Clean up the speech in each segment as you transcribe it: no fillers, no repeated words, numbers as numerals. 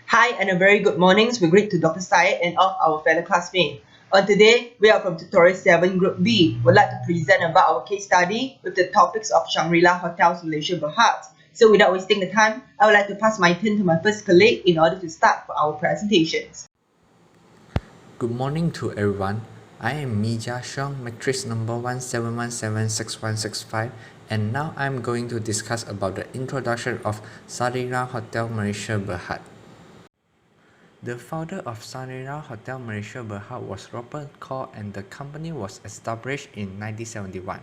Hi and a very good morning. We're great to Dr. Syed and all our fellow classmates. On today, we are from Tutorial 7 Group B. We'd like to present about our case study with the topics of Shangri-La Hotels Malaysia Berhad. So without wasting the time, I would like to pass my turn to my first colleague in order to start for our presentations. Good morning to everyone. I am Mija Xiong, matrix number 17176165, and now I'm going to discuss about the introduction of Shangri-La Hotel Malaysia Berhad. The founder of Shangri-La Hotel Malaysia Berhad was Robert Kaur, and the company was established in 1971.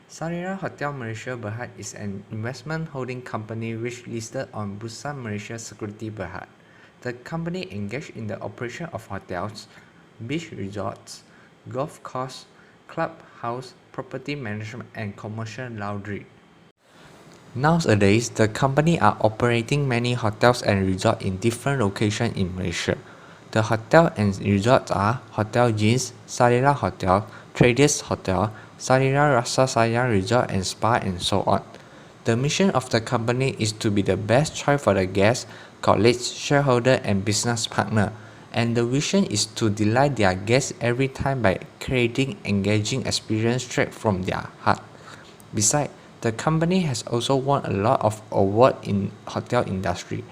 Shangri-La Hotel Malaysia Berhad is an investment holding company which listed on Bursa Malaysia Security Berhad. The company engaged in the operation of hotels, beach resorts, golf course, clubhouse, property management, and commercial laundry. Nowadays, the company are operating many hotels and resorts in different locations in Malaysia. The hotel and resorts are Hotel Jeans, Shangri-La Hotel, Traders Hotel, Shangri-La Rasa Sayang Resort and Spa, and so on. The mission of the company is to be the best choice for the guests, colleagues, shareholders, and business partners. And the vision is to delight their guests every time by creating engaging experience straight from their heart. Besides, the company has also won a lot of awards in hotel industry.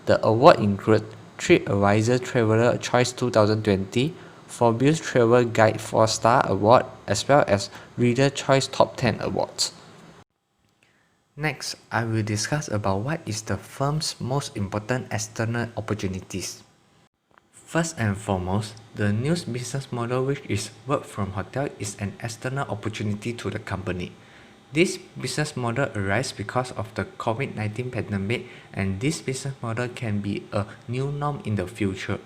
The award include TripAdvisor Traveler Choice 2020, Forbes Travel Guide 4-Star Award, as well as Reader Choice Top 10 Awards. Next, I will discuss about what is the firm's most important external opportunities. First and foremost, the new business model, which is work from hotel, is an external opportunity to the company. This business model arises because of the COVID-19 pandemic, and this business model can be a new norm in the future.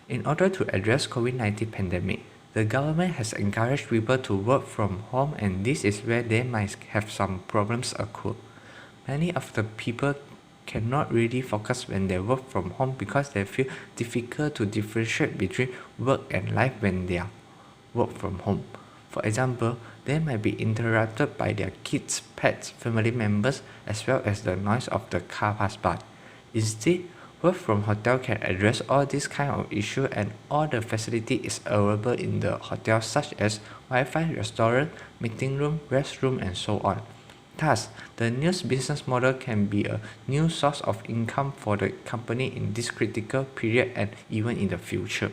In order to address COVID-19 pandemic, the government has encouraged people to work from home, and this is where they might have some problems occur. Many of the people cannot really focus when they work from home because they feel difficult to differentiate between work and life when they are work from home. For example, they might be interrupted by their kids, pets, family members, as well as the noise of the car pass by. Instead, work from hotel can address all these kind of issues, and all the facility is available in the hotel, such as Wi-Fi, restaurant, meeting room, restroom, and so on. Thus, the new business model can be a new source of income for the company in this critical period and even in the future.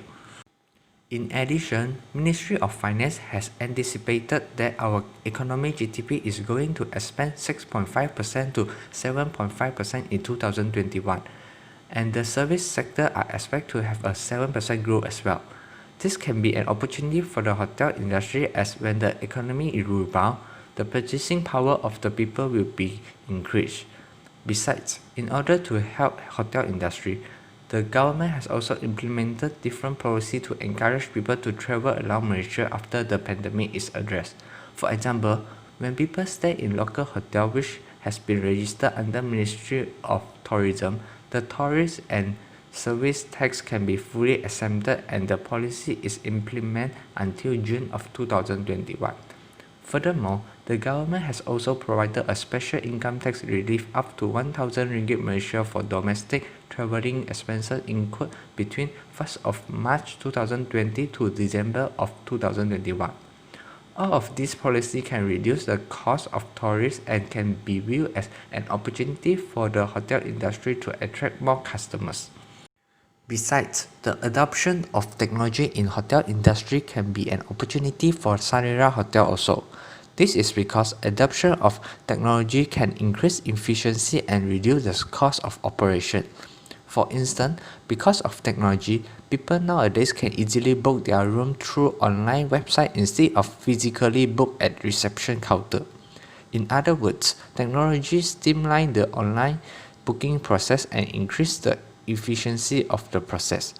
In addition, Ministry of Finance has anticipated that our economic GDP is going to expand 6.5% to 7.5% in 2021, and the service sector are expected to have a 7% growth as well. This can be an opportunity for the hotel industry, as when the economy is rebound, the purchasing power of the people will be increased. Besides, in order to help hotel industry, the government has also implemented different policies to encourage people to travel around Malaysia after the pandemic is addressed. For example, when people stay in local hotel which has been registered under Ministry of Tourism, the tourist and service tax can be fully exempted, and the policy is implemented until June of 2021. Furthermore, the government has also provided a special income tax relief up to 1,000 ringgit Malaysia for domestic travelling expenses incurred between 1st of March 2020 to December of 2021. All of these policies can reduce the cost of tourists and can be viewed as an opportunity for the hotel industry to attract more customers. Besides, the adoption of technology in hotel industry can be an opportunity for Shangri-La Hotel also. This is because adoption of technology can increase efficiency and reduce the cost of operation. For instance, because of technology, people nowadays can easily book their room through online website instead of physically book at reception counter. In other words, technology streamlines the online booking process and increase the efficiency of the process.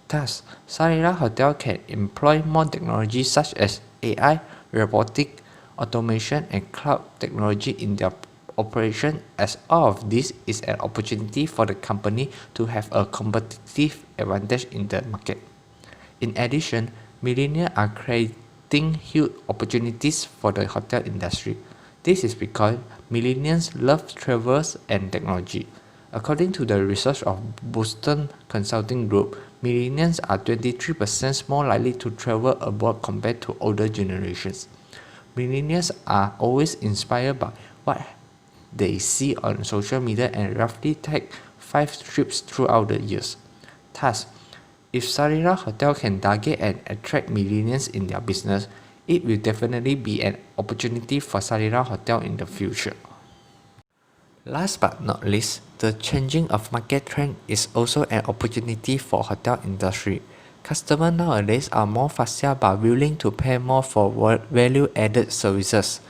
Thus, Shangri-La Hotel can employ more technology such as AI, robotic, automation, and cloud technology in their operation, as all of this is an opportunity for the company to have a competitive advantage in the market. In addition, millennials are creating huge opportunities for the hotel industry. This is because millennials love travels and technology. According to the research of Boston Consulting Group, millennials are 23% more likely to travel abroad compared to older generations. Millennials are always inspired by what they see on social media and roughly take 5 trips throughout the years. Thus, if Shangri-La Hotel can target and attract millennials in their business, it will definitely be an opportunity for Shangri-La Hotel in the future. Last but not least, the changing of market trend is also an opportunity for hotel industry. Customers nowadays are more fussy but willing to pay more for value-added services.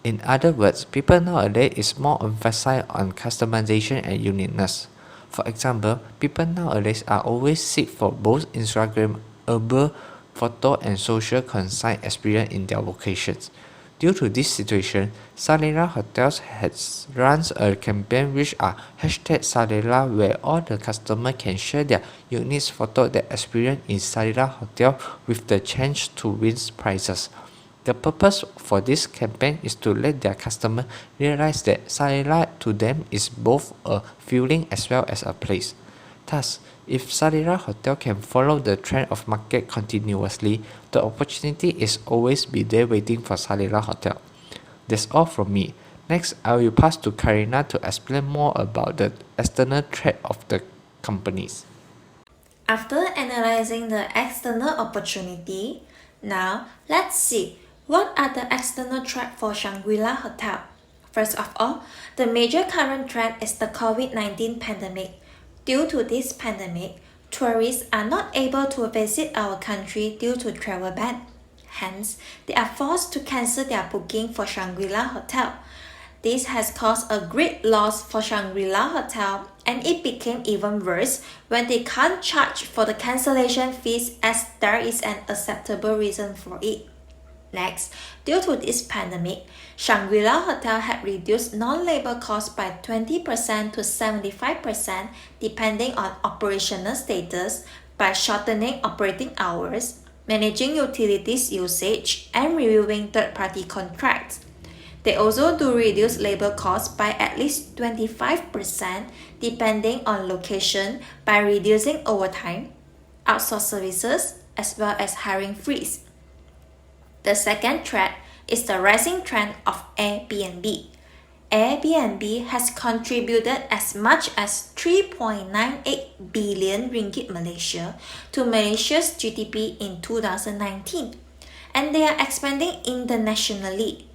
In other words, people nowadays is more emphasized on customization and uniqueness. For example, people nowadays are always seek for both Instagrammable photo and social consent experience in their locations. Due to this situation, Shangri-La Hotels has runs a campaign which are #Shangri-La where all the customers can share their unique photo that experience in Shangri-La Hotel with the chance to win prizes. The purpose for this campaign is to let their customers realize that Shangri-La to them is both a feeling as well as a place. Thus, if Shangri-La Hotel can follow the trend of market continuously, the opportunity is always be there waiting for Shangri-La Hotel. That's all from me. Next, I will pass to Karina to explain more about the external threat of the companies. After analyzing the external opportunity, now let's see what are the external threats for Shangri-La Hotel. First of all, the major current threat is the COVID-19 pandemic. Due to this pandemic, tourists are not able to visit our country due to travel ban. Hence, they are forced to cancel their booking for Shangri-La Hotel. This has caused a great loss for Shangri-La Hotel, and it became even worse when they can't charge for the cancellation fees as there is an acceptable reason for it. Next, due to this pandemic, Shangri-La Hotel had reduced non-labor costs by 20% to 75% depending on operational status by shortening operating hours, managing utilities usage, and reviewing third-party contracts. They also do reduce labor costs by at least 25% depending on location by reducing overtime, outsourced services, as well as hiring freeze. The second threat is the rising trend of Airbnb. Airbnb has contributed as much as 3.98 billion ringgit Malaysia to Malaysia's GDP in 2019, and they are expanding internationally.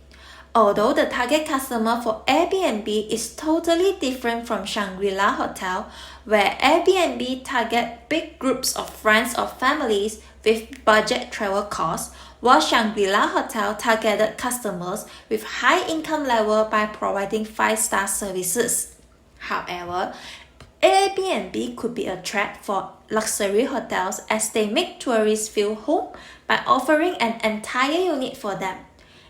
Although the target customer for Airbnb is totally different from Shangri-La Hotel, where Airbnb target big groups of friends or families with budget travel costs, while Shangri-La Hotel targeted customers with high income level by providing 5-star services. However, Airbnb could be a threat for luxury hotels as they make tourists feel home by offering an entire unit for them.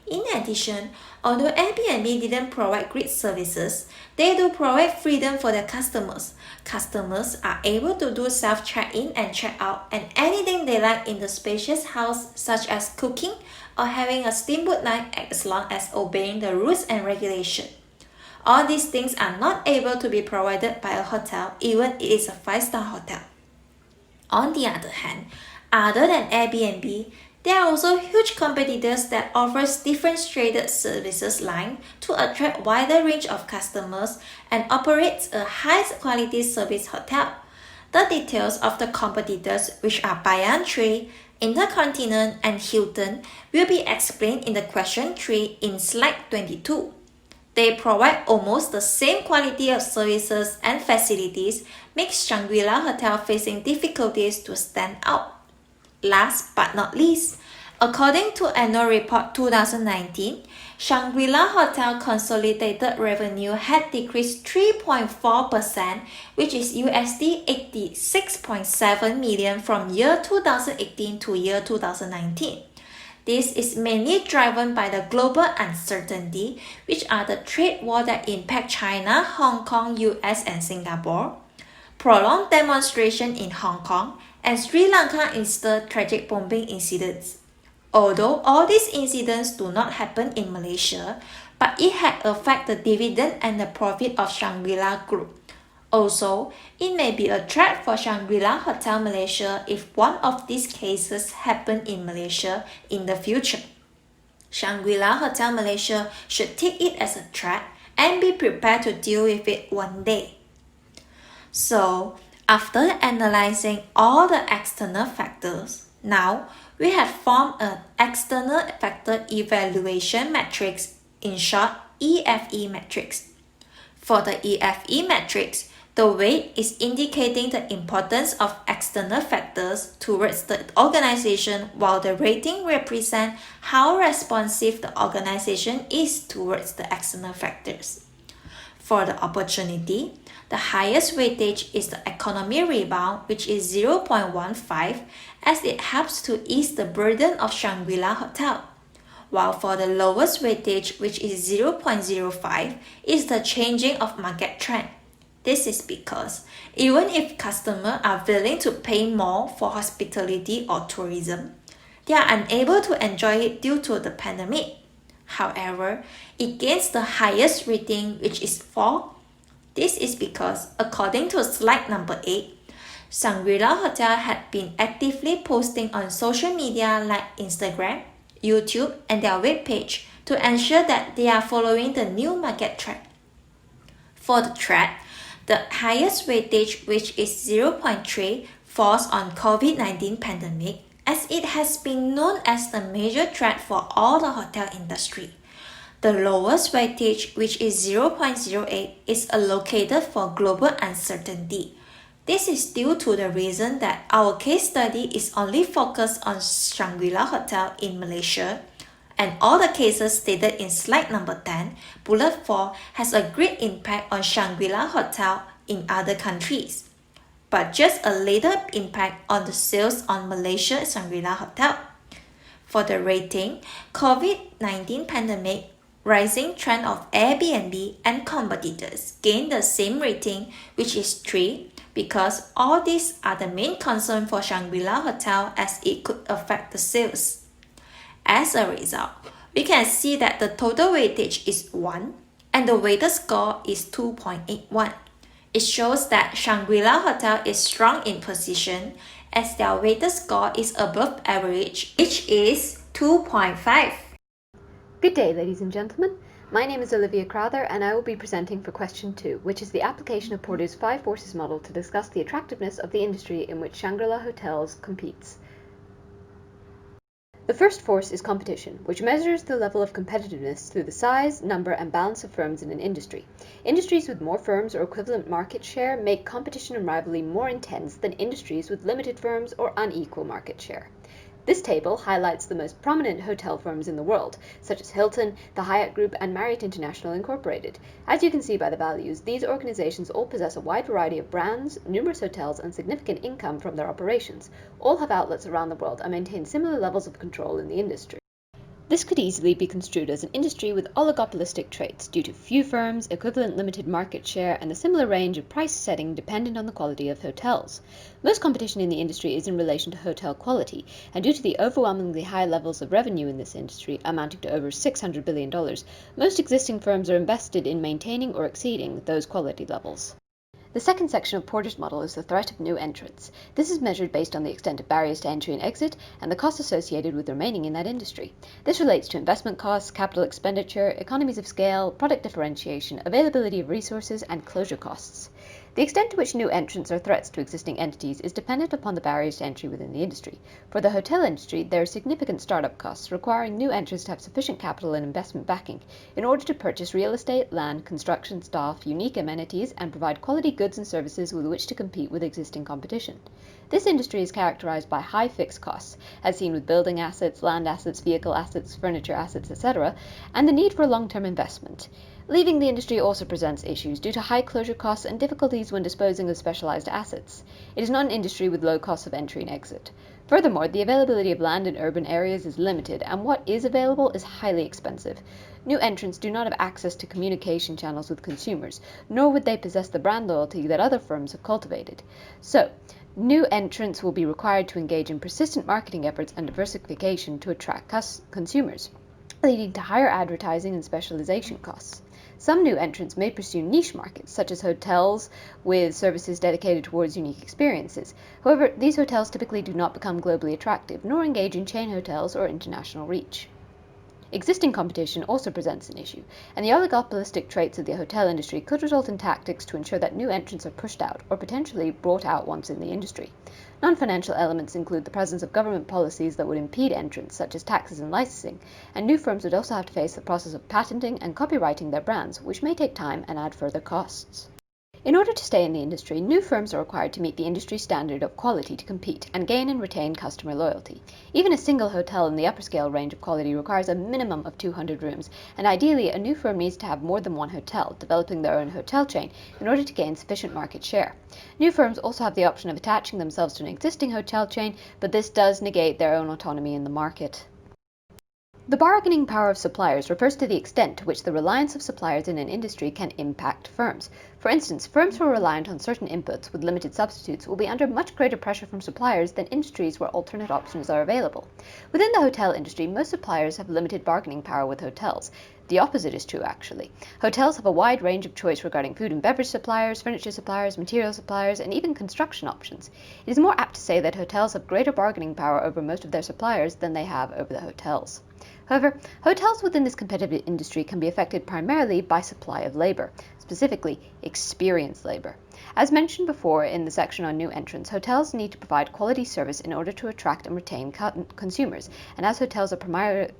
In addition, although Airbnb didn't provide great services, they do provide freedom for their customers. Customers are able to do self-check-in and check-out and anything they like in the spacious house, such as cooking or having a steamboat night as long as obeying the rules and regulations. All these things are not able to be provided by a hotel, even if it is a 5-star hotel. On the other hand, other than Airbnb, there are also huge competitors that offers differentiated services line to attract wider range of customers and operates a high quality service hotel. The details of the competitors, which are Bayan Tree, Intercontinent and Hilton, will be explained in the question 3 in slide 22. They provide almost the same quality of services and facilities, makes Shangri-La Hotel facing difficulties to stand out. Last but not least, according to Annual Report 2019, Shangri-La Hotel consolidated revenue had decreased 3.4%, which is USD 86.7 million from year 2018 to year 2019. This is mainly driven by the global uncertainty, which are the trade war that impact China, Hong Kong, US, and Singapore, prolonged demonstration in Hong Kong, and Sri Lanka Easter tragic bombing incidents. Although all these incidents do not happen in Malaysia, but it had affected the dividend and the profit of Shangri-La Group. Also, it may be a threat for Shangri-La Hotel Malaysia if one of these cases happen in Malaysia in the future. Shangri-La Hotel Malaysia should take it as a threat and be prepared to deal with it one day. So, after analyzing all the external factors, now we have formed an external factor evaluation matrix, in short EFE matrix. For the EFE matrix, the weight is indicating the importance of external factors towards the organization, while the rating represents how responsive the organization is towards the external factors. For the opportunity, the highest weightage is the economy rebound, which is 0.15, as it helps to ease the burden of Shangri-La Hotel. While for the lowest weightage, which is 0.05, is the changing of market trend. This is because even if customers are willing to pay more for hospitality or tourism, they are unable to enjoy it due to the pandemic. However, it gains the highest rating, which is 4. This is because, according to slide number 8, Shangri-La Hotel had been actively posting on social media like Instagram, YouTube, and their webpage to ensure that they are following the new market trend. For the threat, the highest weightage, which is 0.3, falls on COVID-19 pandemic, as it has been known as the major threat for all the hotel industry. The lowest weightage, which is 0.08, is allocated for global uncertainty. This is due to the reason that our case study is only focused on Shangri-La Hotel in Malaysia, and all the cases stated in slide number 10, bullet 4, has a great impact on Shangri-La Hotel in other countries, but just a little impact on the sales on Malaysia Shangri-La Hotel. For the rating, COVID-19 pandemic, rising trend of Airbnb and competitors gain the same rating, which is 3, because all these are the main concern for Shangri-La Hotel, as it could affect the sales. As a result, we can see that the total weightage is 1 and the weighted score is 2.81. It shows that Shangri-La Hotel is strong in position, as their weighted score is above average, which is 2.5. Good day, ladies and gentlemen. My name is Olivia Crowther, and I will be presenting for question 2, which is the application of Porter's 5 forces model to discuss the attractiveness of the industry in which Shangri-La Hotels competes. The first force is competition, which measures the level of competitiveness through the size, number, and balance of firms in an industry. Industries with more firms or equivalent market share make competition and rivalry more intense than industries with limited firms or unequal market share. This table highlights the most prominent hotel firms in the world, such as Hilton, the Hyatt Group, and Marriott International Incorporated. As you can see by the values, these organizations all possess a wide variety of brands, numerous hotels, and significant income from their operations. All have outlets around the world and maintain similar levels of control in the industry. This could easily be construed as an industry with oligopolistic traits due to few firms, equivalent limited market share, and a similar range of price setting dependent on the quality of hotels. Most competition in the industry is in relation to hotel quality, and due to the overwhelmingly high levels of revenue in this industry, amounting to over $600 billion, most existing firms are invested in maintaining or exceeding those quality levels. The second section of Porter's model is the threat of new entrants. This is measured based on the extent of barriers to entry and exit and the costs associated with remaining in that industry. This relates to investment costs, capital expenditure, economies of scale, product differentiation, availability of resources, and closure costs. The extent to which new entrants are threats to existing entities is dependent upon the barriers to entry within the industry. For the hotel industry, there are significant startup costs requiring new entrants to have sufficient capital and investment backing in order to purchase real estate, land, construction, staff, unique amenities, and provide quality goods and services with which to compete with existing competition. This industry is characterized by high fixed costs, as seen with building assets, land assets, vehicle assets, furniture assets, etc., and the need for long-term investment. Leaving the industry also presents issues due to high closure costs and difficulties when disposing of specialized assets. It is not an industry with low costs of entry and exit. Furthermore, the availability of land in urban areas is limited, and what is available is highly expensive. New entrants do not have access to communication channels with consumers, nor would they possess the brand loyalty that other firms have cultivated. So, new entrants will be required to engage in persistent marketing efforts and diversification to attract consumers, leading to higher advertising and specialization costs. Some new entrants may pursue niche markets, such as hotels with services dedicated towards unique experiences. However, these hotels typically do not become globally attractive, nor engage in chain hotels or international reach. Existing competition also presents an issue, and the oligopolistic traits of the hotel industry could result in tactics to ensure that new entrants are pushed out or potentially brought out once in the industry. Non-financial elements include the presence of government policies that would impede entrance, such as taxes and licensing, and new firms would also have to face the process of patenting and copyrighting their brands, which may take time and add further costs. In order to stay in the industry, new firms are required to meet the industry standard of quality to compete and gain and retain customer loyalty. Even a single hotel in the upper scale range of quality requires a minimum of 200 rooms, and ideally a new firm needs to have more than one hotel, developing their own hotel chain in order to gain sufficient market share. New firms also have the option of attaching themselves to an existing hotel chain, but this does negate their own autonomy in the market. The bargaining power of suppliers refers to the extent to which the reliance of suppliers in an industry can impact firms. For instance, firms who are reliant on certain inputs with limited substitutes will be under much greater pressure from suppliers than industries where alternate options are available. Within the hotel industry, most suppliers have limited bargaining power with hotels. The opposite is true, actually. Hotels have a wide range of choice regarding food and beverage suppliers, furniture suppliers, material suppliers, and even construction options. It is more apt to say that hotels have greater bargaining power over most of their suppliers than they have over the hotels. However, hotels within this competitive industry can be affected primarily by supply of labor, specifically experienced labor. As mentioned before in the section on new entrants, hotels need to provide quality service in order to attract and retain consumers, and as hotels are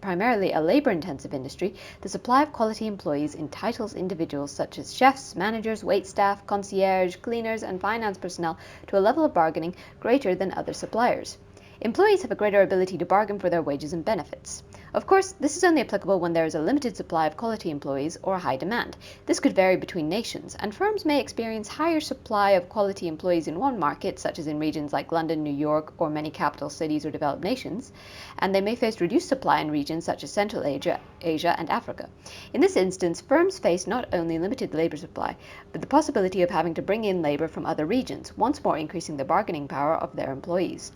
primarily a labor-intensive industry, the supply of quality employees entitles individuals such as chefs, managers, waitstaff, concierge, cleaners, and finance personnel to a level of bargaining greater than other suppliers. Employees have a greater ability to bargain for their wages and benefits. Of course, this is only applicable when there is a limited supply of quality employees or a high demand. This could vary between nations, and firms may experience higher supply of quality employees in one market, such as in regions like London, New York, or many capital cities or developed nations, and they may face reduced supply in regions such as Central Asia, and Africa. In this instance, firms face not only limited labor supply, but the possibility of having to bring in labor from other regions, once more increasing the bargaining power of their employees.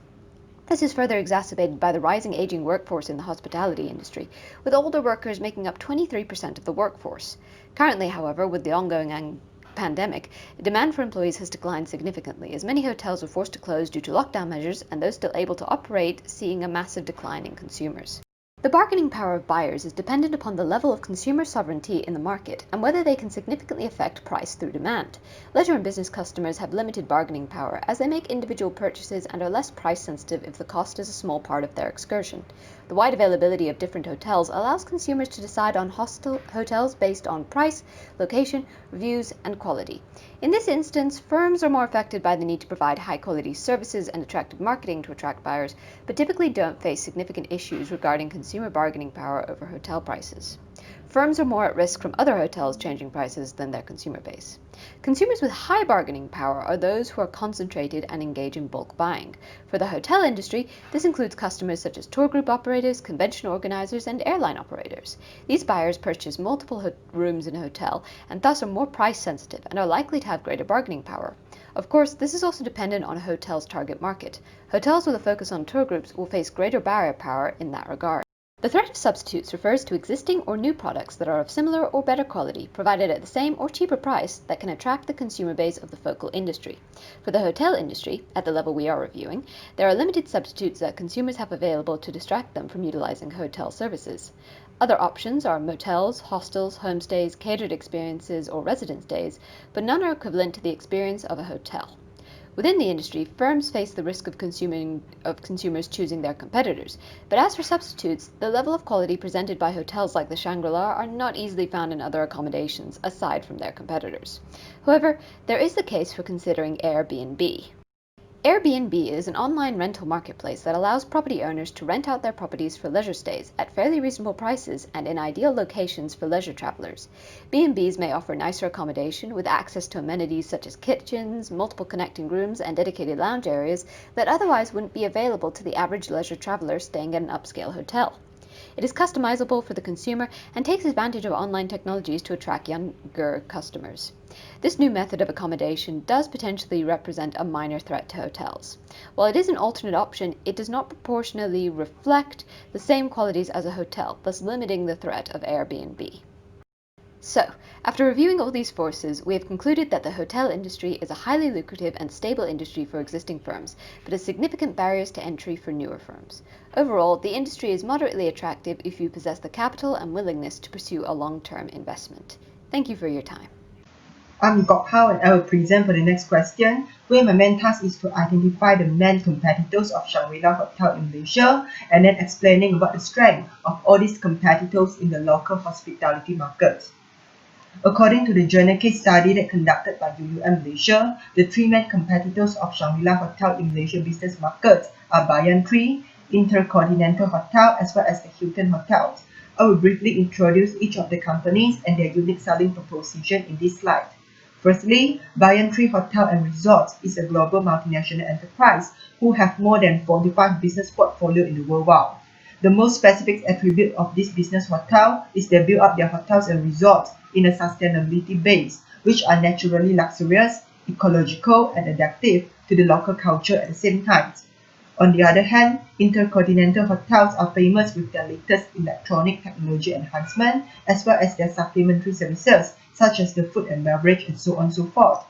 This is further exacerbated by the rising aging workforce in the hospitality industry, with older workers making up 23% of the workforce. Currently, however, with the ongoing pandemic, demand for employees has declined significantly, as many hotels were forced to close due to lockdown measures, and those still able to operate seeing a massive decline in consumers. The bargaining power of buyers is dependent upon the level of consumer sovereignty in the market and whether they can significantly affect price through demand. Leisure and business customers have limited bargaining power as they make individual purchases and are less price sensitive if the cost is a small part of their excursion. The wide availability of different hotels allows consumers to decide on hotels based on price, location, reviews, and quality. In this instance, firms are more affected by the need to provide high-quality services and attractive marketing to attract buyers, but typically don't face significant issues regarding consumer bargaining power over hotel prices. Firms are more at risk from other hotels changing prices than their consumer base. Consumers with high bargaining power are those who are concentrated and engage in bulk buying. For the hotel industry, this includes customers such as tour group operators, convention organizers, and airline operators. These buyers purchase multiple rooms in a hotel and thus are more price sensitive and are likely to have greater bargaining power. Of course, this is also dependent on a hotel's target market. Hotels with a focus on tour groups will face greater buyer power in that regard. The threat of substitutes refers to existing or new products that are of similar or better quality, provided at the same or cheaper price, that can attract the consumer base of the focal industry. For the hotel industry, at the level we are reviewing, there are limited substitutes that consumers have available to distract them from utilizing hotel services. Other options are motels, hostels, homestays, catered experiences, or residence stays, but none are equivalent to the experience of a hotel. Within the industry, firms face the risk of consumers choosing their competitors, but as for substitutes, the level of quality presented by hotels like the Shangri-La are not easily found in other accommodations aside from their competitors. However, there is the case for considering Airbnb. Airbnb is an online rental marketplace that allows property owners to rent out their properties for leisure stays at fairly reasonable prices and in ideal locations for leisure travelers. B&Bs may offer nicer accommodation with access to amenities such as kitchens, multiple connecting rooms, and dedicated lounge areas that otherwise wouldn't be available to the average leisure traveler staying at an upscale hotel. It is customizable for the consumer and takes advantage of online technologies to attract younger customers. This new method of accommodation does potentially represent a minor threat to hotels. While it is an alternate option, it does not proportionally reflect the same qualities as a hotel, thus limiting the threat of Airbnb. So, After reviewing all these forces, we have concluded that the hotel industry is a highly lucrative and stable industry for existing firms, but has significant barriers to entry for newer firms. Overall, the industry is moderately attractive if you possess the capital and willingness to pursue a long-term investment. Thank you for your time. I'm Gok Hao and I will present for the next question, where my main task is to identify the main competitors of Shangri-La Hotel in Malaysia and then explaining about the strength of all these competitors in the local hospitality market. According to the journal case study that conducted by UUM Malaysia, the three main competitors of Shangri-La Hotel in Malaysia business market are Bayan Tree, Intercontinental Hotel as well as the Hilton Hotels. I will briefly introduce each of the companies and their unique selling proposition in this slide. Firstly, Bayan Tree Hotel and Resorts is a global multinational enterprise who have more than 45 business portfolio in the world. The most specific attribute of this business hotel is they build up their hotels and resorts in a sustainability base, which are naturally luxurious, ecological, and adaptive to the local culture at the same time. On the other hand, Intercontinental Hotels are famous with their latest electronic technology enhancement as well as their supplementary services such as the food and beverage and so on and so forth.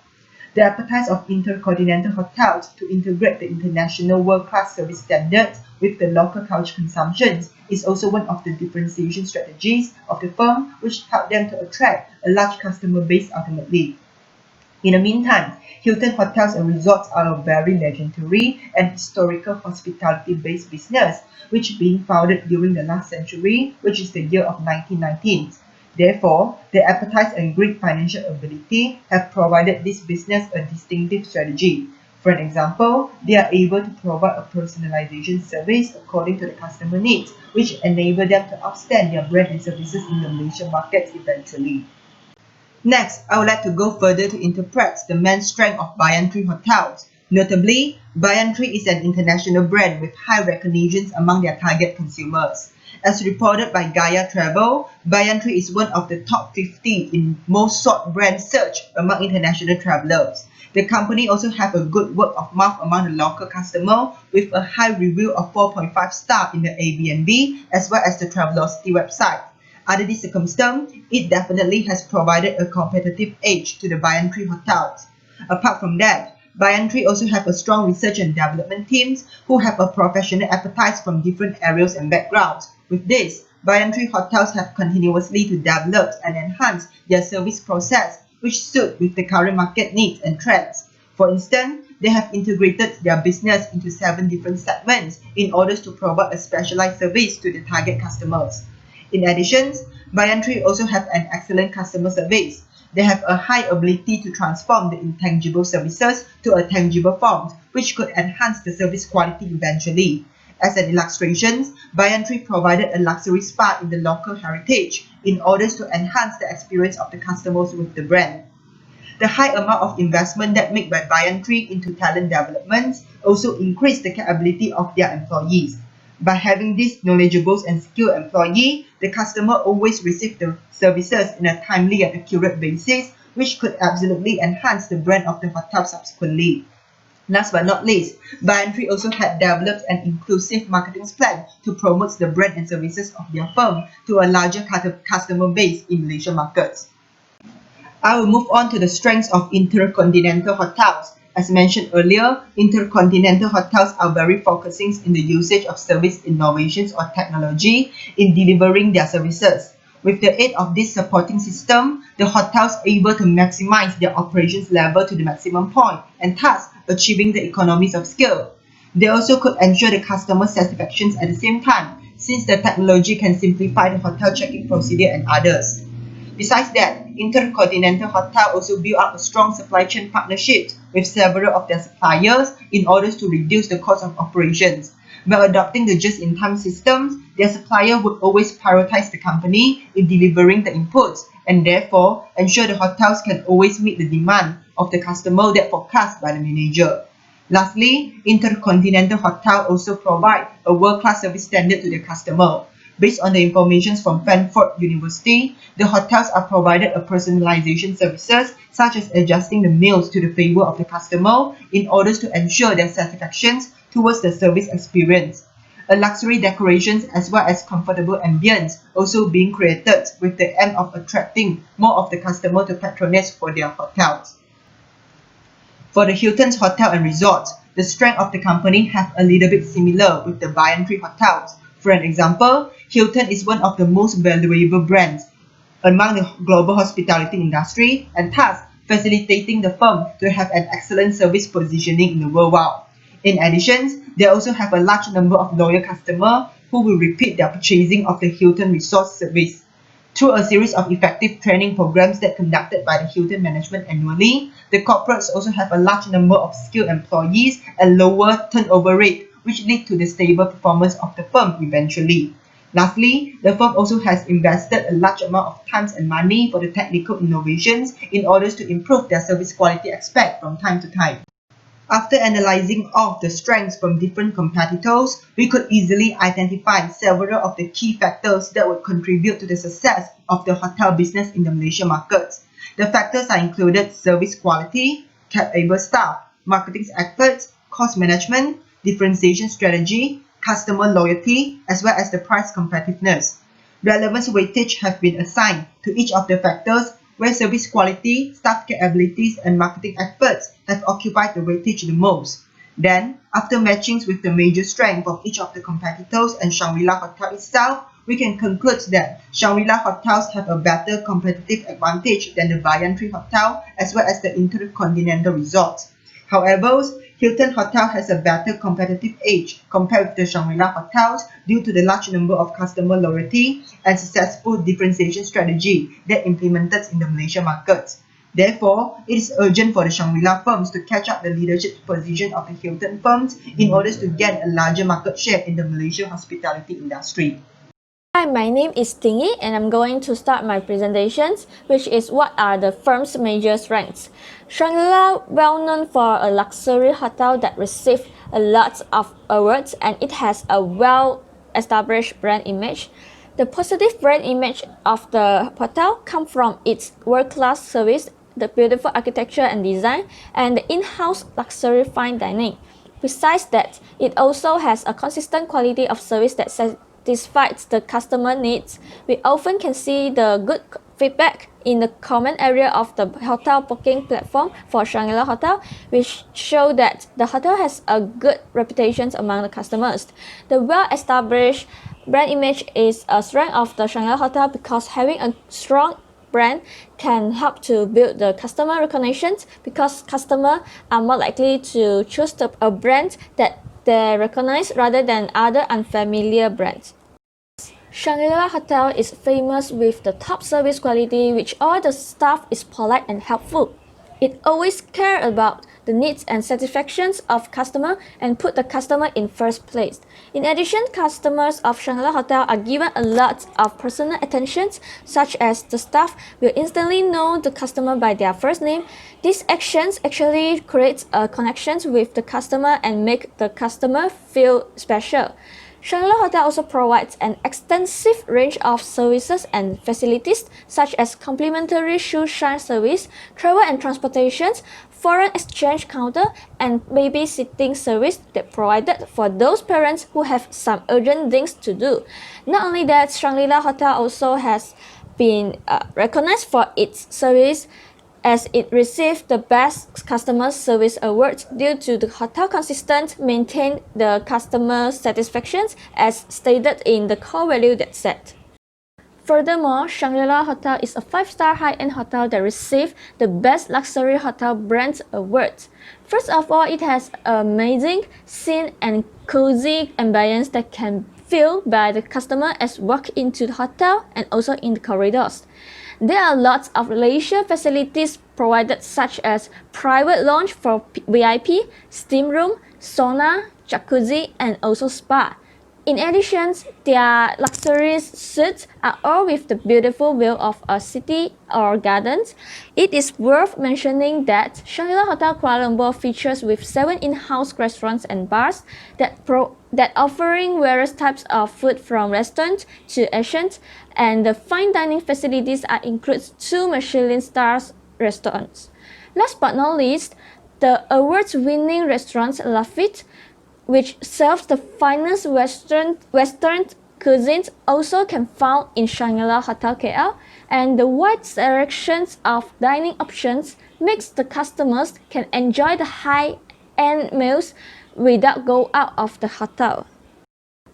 The appetite of Intercontinental Hotels to integrate the international world-class service standards with the local culture consumptions is also one of the differentiation strategies of the firm, which help them to attract a large customer base ultimately. In the meantime, Hilton Hotels and Resorts are a very legendary and historical hospitality-based business, which being founded during the last century, which is the year of 1919. Therefore, their appetite and great financial ability have provided this business a distinctive strategy. For an example, they are able to provide a personalization service according to the customer needs, which enable them to outstand their brand and services in the Malaysian markets eventually. Next, I would like to go further to interpret the main strength of Bayan Tree Hotels. Notably, Bayan Tree is an international brand with high recognition among their target consumers. As reported by Gaia Travel, Bayan Tree is one of the top 50 in most sought brand search among international travelers. The company also have a good word of mouth among the local customer with a high review of 4.5 star in the Airbnb as well as the Travelocity website. Under this circumstance, it definitely has provided a competitive edge to the Bayan Tree Hotels. Apart from that, Bayan Tree also have a strong research and development teams who have a professional appetite from different areas and backgrounds. With this, Bayan Tree Hotels have continuously to develop and enhance their service process, which suit with the current market needs and trends. For instance, they have integrated their business into 7 different segments in order to provide a specialized service to the target customers. In addition, Bayan Tree also have an excellent customer service. They have a high ability to transform the intangible services to a tangible form, which could enhance the service quality eventually. As an illustration, Bayan Tree provided a luxury spa in the local heritage in order to enhance the experience of the customers with the brand. The high amount of investment that made by Bayan Tree into talent development also increased the capability of their employees. By having these knowledgeable and skilled employees, the customer always receive the services in a timely and accurate basis, which could absolutely enhance the brand of the hotel subsequently. Last but not least, Bayan Tree also had developed an inclusive marketing plan to promote the brand and services of their firm to a larger customer base in Malaysian markets. I will move on to the strengths of Intercontinental Hotels. As mentioned earlier, Intercontinental Hotels are very focusing in the usage of service innovations or technology in delivering their services. With the aid of this supporting system, the hotels are able to maximize their operations level to the maximum point and thus achieving the economies of scale. They also could ensure the customer satisfaction at the same time, since the technology can simplify the hotel check-in procedure and others. Besides that, Intercontinental Hotel also built up a strong supply chain partnerships with several of their suppliers in order to reduce the cost of operations. By adopting the just-in-time systems, their supplier would always prioritize the company in delivering the inputs and therefore ensure the hotels can always meet the demand of the customer that forecast by the manager. Lastly, Intercontinental Hotel also provide a world-class service standard to the customer. Based on the information from Frankfurt University, the hotels are provided a personalization services such as adjusting the meals to the favor of the customer in order to ensure their satisfaction towards the service experience. a luxury decorations as well as comfortable ambience also being created with the aim of attracting more of the customer to patronize for their hotels. For the Hilton's hotel and resorts, the strength of the company have a little bit similar with the Tree hotels. For an example, Hilton is one of the most valuable brands among the global hospitality industry and thus facilitating the firm to have an excellent service positioning in the worldwide. In addition, they also have a large number of loyal customers who will repeat their purchasing of the Hilton Resort service. Through a series of effective training programs that conducted by the Hilton management annually, the corporates also have a large number of skilled employees and lower turnover rate, which lead to the stable performance of the firm eventually. Lastly, the firm also has invested a large amount of time and money for the technical innovations in order to improve their service quality aspect from time to time. After analyzing all of the strengths from different competitors, we could easily identify several of the key factors that would contribute to the success of the hotel business in the Malaysia market. The factors are included service quality, capable staff, marketing efforts, cost management, differentiation strategy, customer loyalty, as well as the price competitiveness. Relevance weightage have been assigned to each of the factors where service quality, staff capabilities, and marketing efforts have occupied the weightage the most. Then, after matchings with the major strength of each of the competitors and Shangri-La Hotel itself, we can conclude that Shangri-La hotels have a better competitive advantage than the Tree Hotel as well as the Intercontinental Resorts. However, Hilton Hotel has a better competitive edge compared with the Shangri-La hotels due to the large number of customer loyalty and successful differentiation strategy that implemented in the Malaysia market. Therefore, it is urgent for the Shangri-La firms to catch up the leadership position of the Hilton firms in order to gain a larger market share in the Malaysian hospitality industry. Hi, my name is Tingy and I'm going to start my presentations, which is what are the firm's major strengths. Shangri-La, well known for a luxury hotel that received a lot of awards and it has a well-established brand image. The positive brand image of the hotel comes from its world-class service, the beautiful architecture and design, and the in-house luxury fine dining. Besides that, it also has a consistent quality of service that satisfies the customer needs. We often can see the good feedback in the comment area of the hotel booking platform for Shangri-La Hotel, which show that the hotel has a good reputation among the customers. The well-established brand image is a strength of the Shangri-La Hotel because having a strong brand can help to build the customer recognition because customers are more likely to choose a brand that they recognize rather than other unfamiliar brands. Shangri-La Hotel is famous with the top service quality, which all the staff is polite and helpful. It always cares about the needs and satisfactions of customer and put the customer in first place. In addition, customers of Shangri-La Hotel are given a lot of personal attentions, such as the staff will instantly know the customer by their first name. These actions actually create a connection with the customer and make the customer feel special. Shangri-La Hotel also provides an extensive range of services and facilities such as complimentary shoe shine service, travel and transportation, foreign exchange counter, and babysitting service that provided for those parents who have some urgent things to do. Not only that, Shangri-La Hotel also has been recognized for its service as it received the Best Customer Service Award due to the hotel consistent maintain the customer satisfaction as stated in the core value that set. Furthermore, Shangri-La Hotel is a 5-star high-end hotel that received the Best Luxury Hotel Brand Award. First of all, it has amazing scene and cozy ambience that can feel by the customer as walk into the hotel and also in the corridors. There are lots of leisure facilities provided such as private lounge for VIP, steam room, sauna, jacuzzi, and also spa. In addition, their luxurious suites are all with the beautiful view of a city or gardens. It is worth mentioning that Shangri-La Hotel Kuala Lumpur features with 7 in-house restaurants and bars that offering various types of food from restaurants to Asian, and the fine dining facilities includes 2 Michelin stars restaurants. Last but not least, the awards-winning restaurant Lafitte which serves the finest Western cuisines, also can found in Shangri-La Hotel KL, and the wide selections of dining options makes the customers can enjoy the high-end meals without go out of the hotel.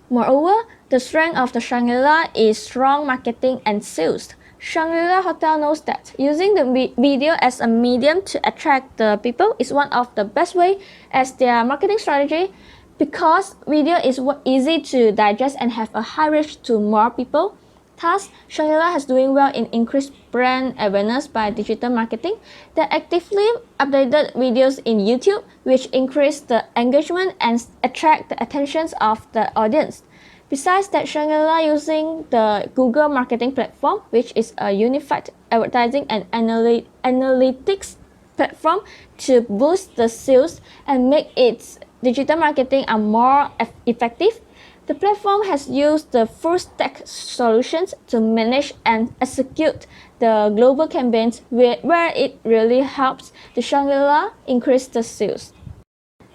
Moreover, the strength of the Shangri-La is strong marketing and sales. Shangri-La Hotel knows that using the video as a medium to attract the people is one of the best way as their marketing strategy, because video is easy to digest and have a high reach to more people. Thus, Shangri-La has doing well in increased brand awareness by digital marketing. They actively updated videos in YouTube, which increase the engagement and attract the attentions of the audience. Besides that, Shangri-La using the Google marketing platform, which is a unified advertising and analytics platform to boost the sales and make its digital marketing more effective. The platform has used the full stack solutions to manage and execute the global campaigns where it really helps the Shangri-La increase the sales.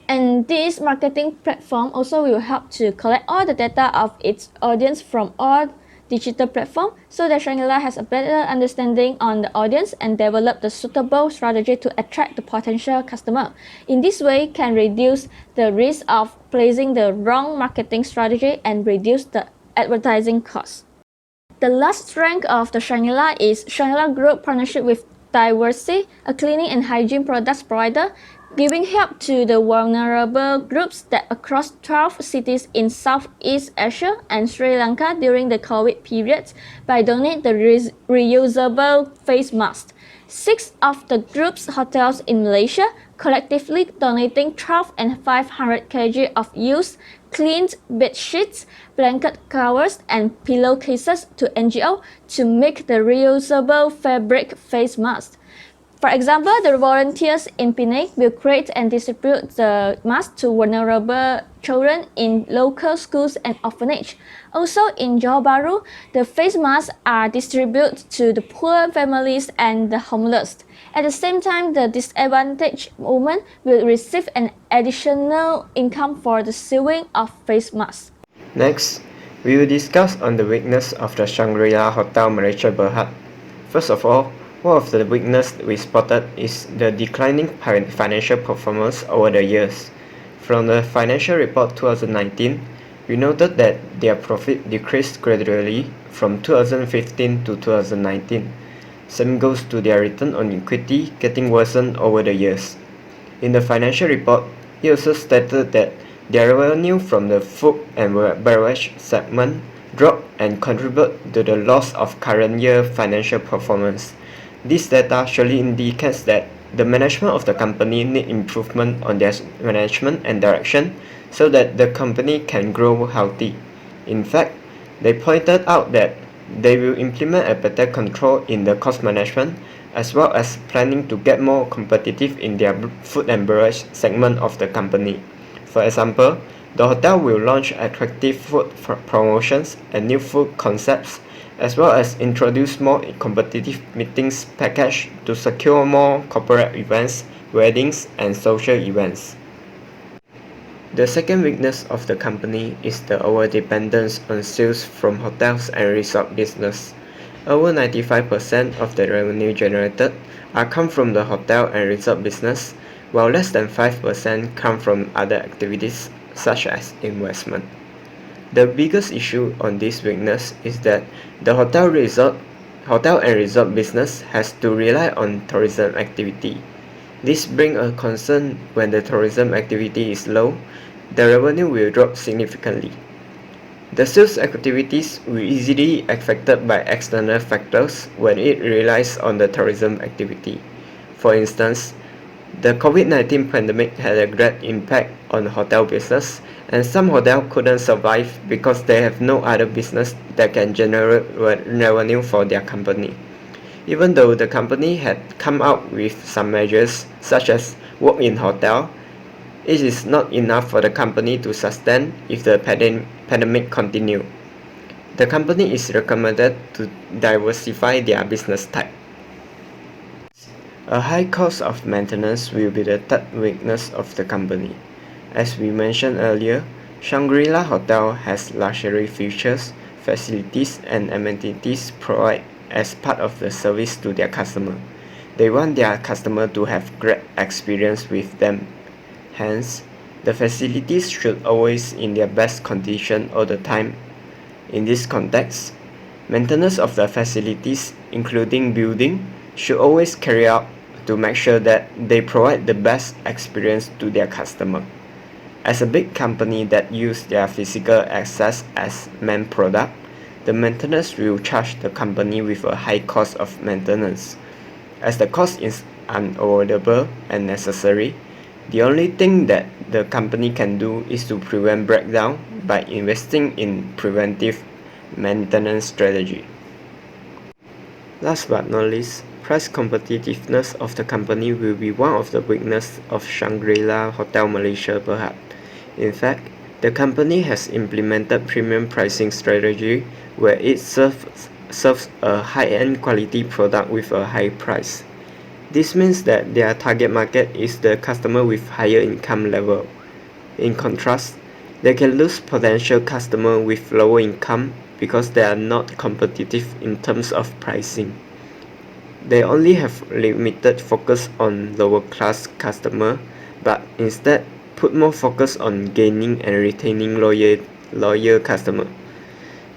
And this marketing platform also will help to collect all the data of its audience from all digital platforms so that Shangri-La has a better understanding on the audience and develop the suitable strategy to attract the potential customer. In this way, can reduce the risk of placing the wrong marketing strategy and reduce the advertising cost. The last strength of the Shangri-La is Shangri-La Group partnership with Diversity, a cleaning and hygiene products provider, giving help to the vulnerable groups that across 12 cities in Southeast Asia and Sri Lanka during the COVID period by donating the reusable face masks. 6 of the group's hotels in Malaysia collectively donating 12 and 500 kg of used cleaned bed sheets, blanket covers, and pillowcases to NGO to make the reusable fabric face masks. For example, the volunteers in Penang will create and distribute the masks to vulnerable children in local schools and orphanages. Also in Johor Bahru, the face masks are distributed to the poor families and the homeless. At the same time, the disadvantaged women will receive an additional income for the sewing of face masks. Next, we will discuss on the weakness of the Shangri-La Hotel Malaysia Berhad. First of all, one of the weaknesses we spotted is the declining financial performance over the years. From the financial report 2019, we noted that their profit decreased gradually from 2015 to 2019. Same goes to their return on equity getting worsened over the years. In the financial report, it also stated that their revenue from the food and beverage segment dropped and contributed to the loss of current year financial performance. This data surely indicates that the management of the company need improvement on their management and direction so that the company can grow healthy. In fact, they pointed out that they will implement a better control in the cost management as well as planning to get more competitive in their food and beverage segment of the company. For example, the hotel will launch attractive food promotions and new food concepts, as well as introduce more competitive meetings package to secure more corporate events, weddings, and social events. The second weakness of the company is the over-dependence on sales from hotels and resort business. Over 95% of the revenue generated are come from the hotel and resort business, while less than 5% come from other activities such as investment. The biggest issue on this weakness is that the hotel and resort business has to rely on tourism activity. This brings a concern when the tourism activity is low, the revenue will drop significantly. The sales activities will easily be affected by external factors when it relies on the tourism activity. For instance, the COVID-19 pandemic had a great impact on hotel business, and some hotels couldn't survive because they have no other business that can generate revenue for their company. Even though the company had come out with some measures such as work in hotel, it is not enough for the company to sustain if the pandemic continues. The company is recommended to diversify their business type. A high cost of maintenance will be the third weakness of the company. As we mentioned earlier, Shangri-La Hotel has luxury features, facilities and amenities provided as part of the service to their customer. They want their customer to have great experience with them. Hence, the facilities should always in their best condition all the time. In this context, maintenance of the facilities, including building, should always carry out to make sure that they provide the best experience to their customer. As a big company that use their physical assets as main product, the maintenance will charge the company with a high cost of maintenance. As the cost is unavoidable and necessary, the only thing that the company can do is to prevent breakdown by investing in preventive maintenance strategy. Last but not least, price competitiveness of the company will be one of the weaknesses of Shangri-La Hotel Malaysia Berhad. In fact, the company has implemented premium pricing strategy where it serves a high-end quality product with a high price. This means that their target market is the customer with higher income level. In contrast, they can lose potential customer with lower income because they are not competitive in terms of pricing. They only have limited focus on lower class customer, but instead put more focus on gaining and retaining loyal customer.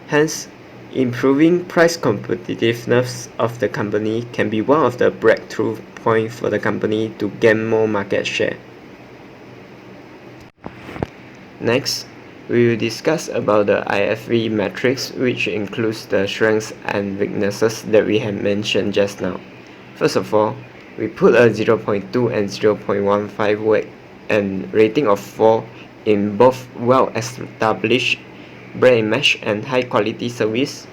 Hence, improving price competitiveness of the company can be one of the breakthrough points for the company to gain more market share. Next, we will discuss about the IFV matrix, which includes the strengths and weaknesses that we have mentioned just now. First of all, we put a 0.2 and 0.15 weight and rating of 4 in both well-established brand image and high-quality service,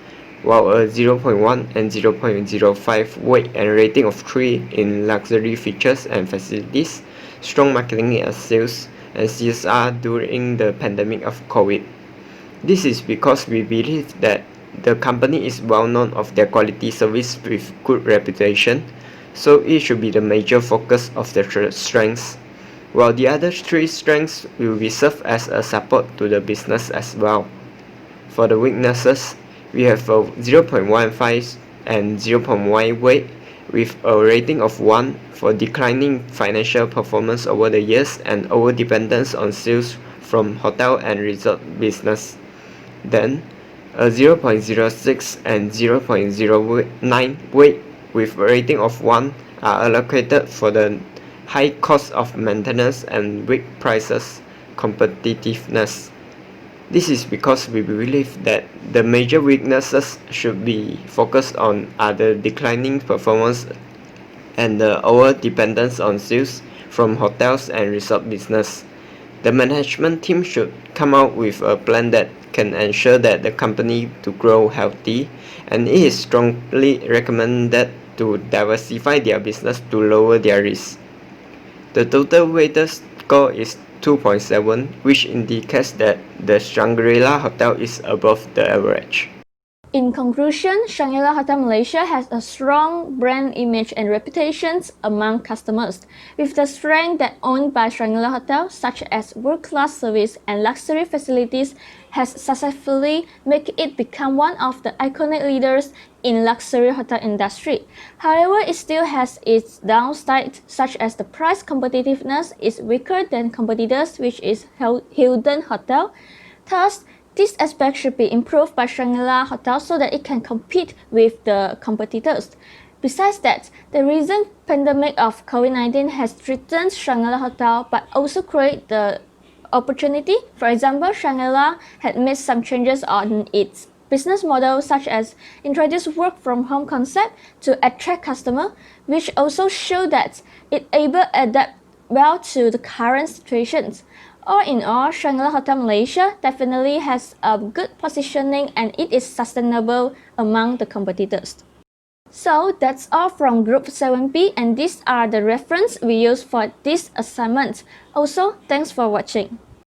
while a 0.1 and 0.05 weight and rating of 3 in luxury features and facilities, strong marketing and sales, and CSR during the pandemic of COVID. This is because we believe that the company is well known of their quality service with good reputation, so it should be the major focus of the strengths, while the other 3 strengths will be served as a support to the business as well. For the weaknesses, we have a 0.15 and 0.1 weight with a rating of 1 for declining financial performance over the years and over-dependence on sales from hotel and resort business. Then, a 0.06 and 0.09 weight with a rating of 1 are allocated for the high cost of maintenance and weak prices competitiveness. This is because we believe that the major weaknesses should be focused on the declining performance and the over-dependence on sales from hotels and resort business. The management team should come out with a plan that can ensure that the company to grow healthy, and it is strongly recommended to diversify their business to lower their risk. The total weighted score is 2.7, which indicates that the Shangri-La Hotel is above the average. In conclusion, Shangri-La Hotel Malaysia has a strong brand image and reputations among customers, with the strength that owned by Shangri-La Hotel, such as world-class service and luxury facilities, has successfully made it become one of the iconic leaders in luxury hotel industry. However, it still has its downside, such as the price competitiveness is weaker than competitors, which is Hilton Hotel. Thus, this aspect should be improved by Shangri-La Hotel so that it can compete with the competitors. Besides that, the recent pandemic of COVID-19 has threatened Shangri-La Hotel but also created the opportunity. For example, Shangri-La had made some changes on its business model, such as introduce work from home concept to attract customers, which also show that it able to adapt well to the current situations. All in all, Shangri-La Hotel Malaysia definitely has a good positioning and it is sustainable among the competitors. So that's all from Group 7B, and these are the reference we use for this assignment. Also, thanks for watching.